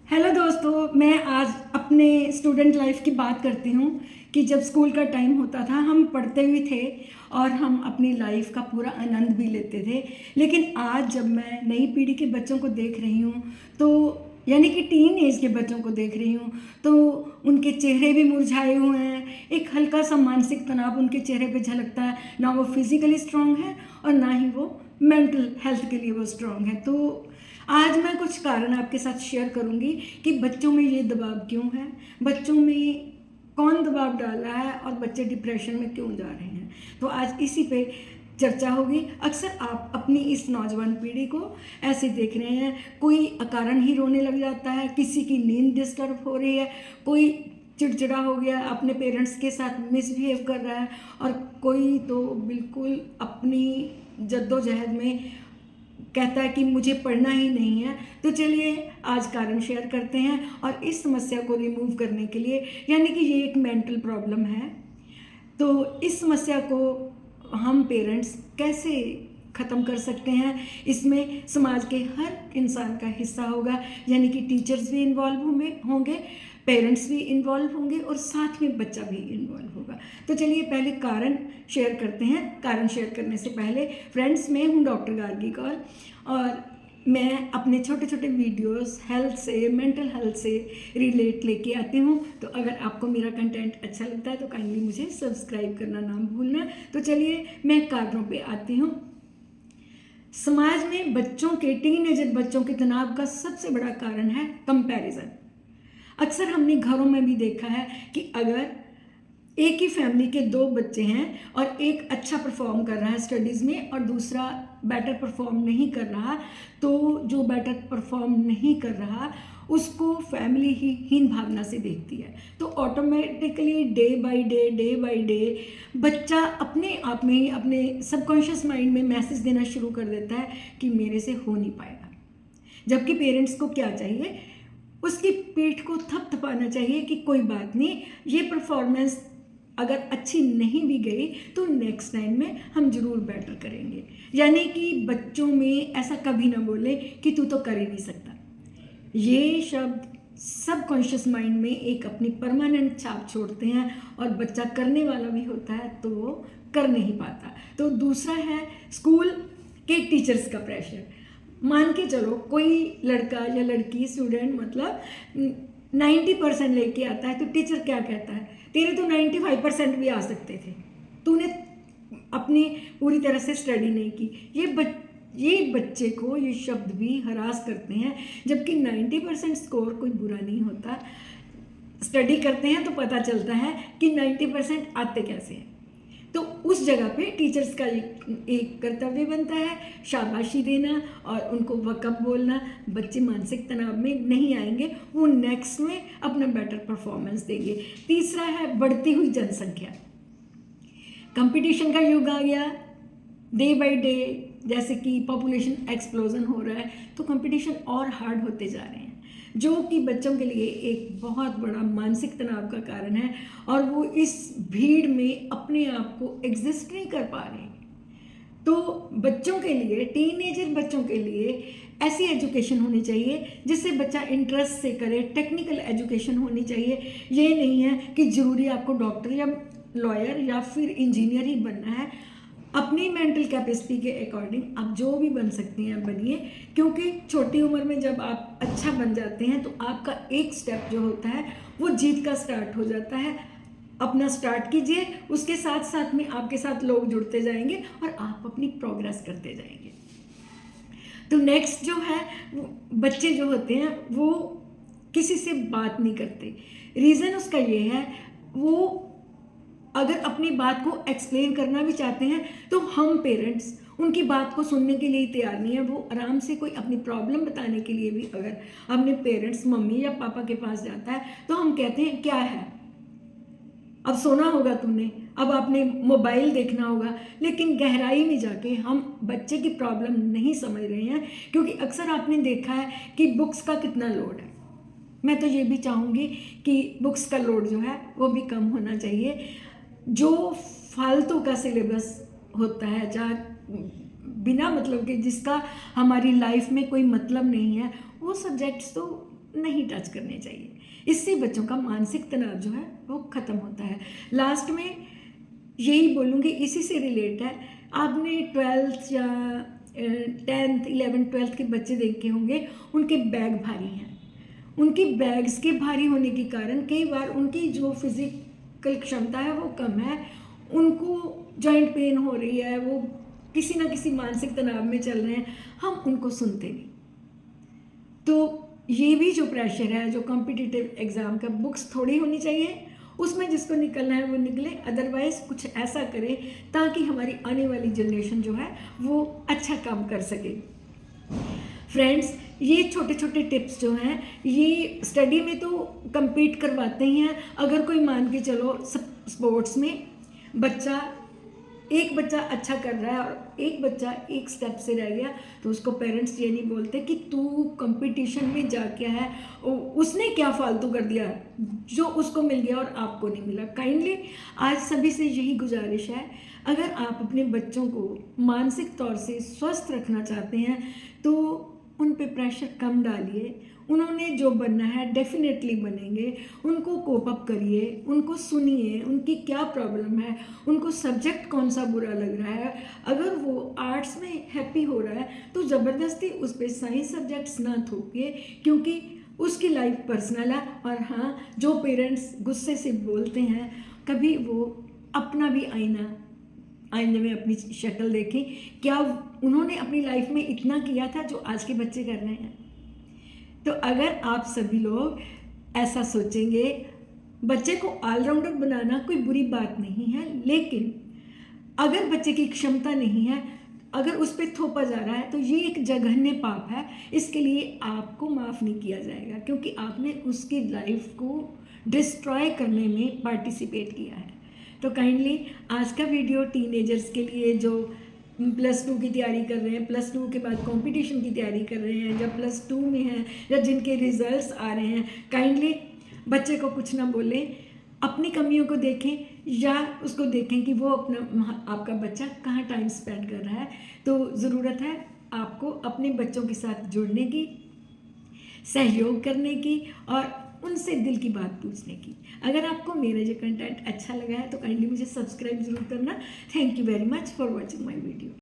Hello दोस्तों, मैं आज अपने स्टूडेंट लाइफ की बात करती हूँ कि जब स्कूल का टाइम होता था हम पढ़ते भी थे और हम अपनी लाइफ का पूरा आनंद भी लेते थे। लेकिन आज जब मैं नई पीढ़ी के बच्चों को देख रही हूँ तो यानी कि टीन एज के बच्चों को देख रही हूँ तो उनके चेहरे भी मुरझाए हुए हैं। एक हल्का सा मानसिक तनाव उनके चेहरे पे झलकता है। ना वो फिजिकली स्ट्रांग है और ना ही वो मेंटल हेल्थ के लिए वो स्ट्रांग है। तो आज मैं कुछ कारण आपके साथ शेयर करूंगी कि बच्चों में ये दबाव क्यों है, बच्चों में कौन दबाव डाल रहा है और बच्चे डिप्रेशन में क्यों जा रहे हैं। तो आज इसी पे चर्चा होगी। अक्सर आप अपनी इस नौजवान पीढ़ी को ऐसे देख रहे हैं, कोई अकारण ही रोने लग जाता है, किसी की नींद डिस्टर्ब हो रही है, कोई चिड़चिड़ा हो गया, अपने पेरेंट्स के साथ मिसबिहेव कर रहा है और कोई तो बिल्कुल अपनी जद्दोजहद में कहता है कि मुझे पढ़ना ही नहीं है। तो चलिए आज कारण शेयर करते हैं और इस समस्या को रिमूव करने के लिए, यानी कि ये एक मेंटल प्रॉब्लम है, तो इस समस्या को हम पेरेंट्स कैसे ख़त्म कर सकते हैं। इसमें समाज के हर इंसान का हिस्सा होगा, यानी कि टीचर्स भी इन्वॉल्व होंगे, पेरेंट्स भी इन्वॉल्व होंगे और साथ में बच्चा भी इन्वॉल्व होगा। तो चलिए पहले कारण शेयर करते हैं। कारण शेयर करने से पहले फ्रेंड्स, मैं हूँ डॉक्टर गार्गी कौर और मैं अपने छोटे छोटे वीडियोस हेल्थ से, मेंटल हेल्थ से रिलेट लेके आती हूँ। तो अगर आपको मेरा कंटेंट अच्छा लगता है तो काइंडली मुझे सब्सक्राइब करना ना भूलना। तो चलिए मैं कारणों पे आती हूँ। समाज में बच्चों के, टीनेजर बच्चों के तनाव का सबसे बड़ा कारण है कंपैरिजन। अक्सर हमने घरों में भी देखा है कि अगर एक ही फैमिली के दो बच्चे हैं और एक अच्छा परफॉर्म कर रहा है स्टडीज़ में और दूसरा बेटर परफॉर्म नहीं कर रहा, तो जो बेटर परफॉर्म नहीं कर रहा उसको फैमिली ही हीन भावना से देखती है। तो ऑटोमेटिकली डे बाय डे बच्चा अपने आप में ही अपने सबकॉन्शियस माइंड में मैसेज देना शुरू कर देता है कि मेरे से हो नहीं पाएगा। जबकि पेरेंट्स को क्या चाहिए, उसकी पीठ को थपथपाना चाहिए कि कोई बात नहीं, ये परफॉर्मेंस अगर अच्छी नहीं भी गई तो नेक्स्ट टाइम में हम जरूर बेटर करेंगे। यानी कि बच्चों में ऐसा कभी ना बोले कि तू तो कर ही नहीं सकता। ये शब्द सबकॉन्शियस माइंड में एक अपनी परमानेंट छाप छोड़ते हैं और बच्चा करने वाला भी होता है तो वो कर नहीं पाता। तो दूसरा है स्कूल के टीचर्स का प्रेशर। मान के चलो कोई लड़का या लड़की स्टूडेंट मतलब 90% लेके आता है तो टीचर क्या कहता है, तेरे तो 95% भी आ सकते थे, तूने अपनी पूरी तरह से स्टडी नहीं की। ये बच्चे को ये शब्द भी हरास करते हैं, जबकि 90% स्कोर कोई बुरा नहीं होता। स्टडी करते हैं तो पता चलता है कि 90% आते कैसे हैं। तो उस जगह पे टीचर्स का एक कर्तव्य बनता है शाबाशी देना और उनको वकअप बोलना। बच्चे मानसिक तनाव में नहीं आएंगे, वो नेक्स्ट में अपना बेटर परफॉर्मेंस देंगे। तीसरा है बढ़ती हुई जनसंख्या। कंपटीशन का युग आ गया, डे बाय डे जैसे कि पॉपुलेशन एक्सप्लोजन हो रहा है तो कंपटीशन और हार्ड होते जा रहे हैं, जो कि बच्चों के लिए एक बहुत बड़ा मानसिक तनाव का कारण है और वो इस भीड़ में अपने आप को एग्जिस्ट नहीं कर पा रहे। तो बच्चों के लिए, टीनेजर बच्चों के लिए ऐसी एजुकेशन होनी चाहिए जिससे बच्चा इंटरेस्ट से करे। टेक्निकल एजुकेशन होनी चाहिए। ये नहीं है कि ज़रूरी आपको डॉक्टर या लॉयर या फिर इंजीनियर ही बनना है। अपनी मेंटल कैपेसिटी के अकॉर्डिंग आप जो भी बन सकती हैं बनिए, क्योंकि छोटी उम्र में जब आप अच्छा बन जाते हैं तो आपका एक स्टेप जो होता है वो जीत का स्टार्ट हो जाता है। अपना स्टार्ट कीजिए, उसके साथ साथ में आपके साथ लोग जुड़ते जाएंगे और आप अपनी प्रोग्रेस करते जाएंगे। तो नेक्स्ट जो है, बच्चे जो होते हैं वो किसी से बात नहीं करते। रीज़न उसका ये है, वो अगर अपनी बात को एक्सप्लेन करना भी चाहते हैं तो हम पेरेंट्स उनकी बात को सुनने के लिए तैयार नहीं है। वो आराम से कोई अपनी प्रॉब्लम बताने के लिए भी अगर अपने पेरेंट्स मम्मी या पापा के पास जाता है तो हम कहते हैं क्या है, अब सोना होगा तुमने, अब आपने मोबाइल देखना होगा। लेकिन गहराई में जाके हम बच्चे की प्रॉब्लम नहीं समझ रहे हैं, क्योंकि अक्सर आपने देखा है कि बुक्स का कितना लोड है। मैं तो ये भी चाहूँगी कि बुक्स का लोड जो है वो भी कम होना चाहिए। जो फालतू का सिलेबस होता है, जहाँ बिना मतलब के, जिसका हमारी लाइफ में कोई मतलब नहीं है, वो सब्जेक्ट्स तो नहीं टच करने चाहिए। इससे बच्चों का मानसिक तनाव जो है वो ख़त्म होता है। लास्ट में यही बोलूँगी, इसी से रिलेट है, आपने 12th या 10th 11th 12th के बच्चे देखे होंगे, उनके बैग भारी हैं। उनकी बैग्स के भारी होने के कारण कई बार उनकी जो फिज़िकल क्षमता है वो कम है, उनको जॉइंट पेन हो रही है, वो किसी ना किसी मानसिक तनाव में चल रहे हैं, हम उनको सुनते नहीं। तो ये भी जो प्रेशर है, जो कॉम्पिटिटिव एग्ज़ाम का, बुक्स थोड़ी होनी चाहिए, उसमें जिसको निकलना है वो निकले, अदरवाइज़ कुछ ऐसा करें ताकि हमारी आने वाली जनरेशन जो है वो अच्छा काम कर सके। फ्रेंड्स, ये छोटे छोटे टिप्स जो हैं ये स्टडी में तो compete करवाते ही हैं। अगर कोई मान के चलो स्पोर्ट्स में एक बच्चा अच्छा कर रहा है और एक बच्चा एक स्टेप से रह गया, तो उसको पेरेंट्स ये नहीं बोलते कि तू कंपटीशन में जा क्या है, उसने क्या फालतू कर दिया जो उसको मिल गया और आपको नहीं मिला। काइंडली आज सभी से यही गुजारिश है, अगर आप अपने बच्चों को मानसिक तौर से स्वस्थ रखना चाहते हैं तो उन पे प्रेशर कम डालिए। उन्होंने जो बनना है डेफिनेटली बनेंगे, उनको कोप अप करिए, उनको सुनिए, उनकी क्या प्रॉब्लम है, उनको सब्जेक्ट कौन सा बुरा लग रहा है। अगर वो आर्ट्स में हैप्पी हो रहा है तो ज़बरदस्ती उस पर साइंस सब्जेक्ट्स ना थोपिए, क्योंकि उसकी लाइफ पर्सनल है। और हाँ, जो पेरेंट्स गुस्से से बोलते हैं, कभी वो अपना भी आईने में अपनी शक्ल देखें, क्या उन्होंने अपनी लाइफ में इतना किया था जो आज के बच्चे कर रहे हैं। तो अगर आप सभी लोग ऐसा सोचेंगे, बच्चे को ऑलराउंडर बनाना कोई बुरी बात नहीं है, लेकिन अगर बच्चे की क्षमता नहीं है, अगर उस पर थोपा जा रहा है तो ये एक जघन्य पाप है। इसके लिए आपको माफ़ नहीं किया जाएगा, क्योंकि आपने उसकी लाइफ को डिस्ट्रॉय करने में पार्टिसिपेट किया है। तो काइंडली आज का वीडियो टीनेजर्स के लिए जो +2 की तैयारी कर रहे हैं, +2 के बाद कंपटीशन की तैयारी कर रहे हैं, या +2 में हैं, या जिनके रिजल्ट्स आ रहे हैं, काइंडली बच्चे को कुछ ना बोलें, अपनी कमियों को देखें या उसको देखें कि वो आपका बच्चा कहाँ टाइम स्पेंड कर रहा है। तो ज़रूरत है आपको अपने बच्चों के साथ जुड़ने की, सहयोग करने की और उनसे दिल की बात पूछने की। अगर आपको मेरा ये कंटेंट अच्छा लगा है तो काइंडली मुझे सब्सक्राइब ज़रूर करना। Thank you very much for watching my video.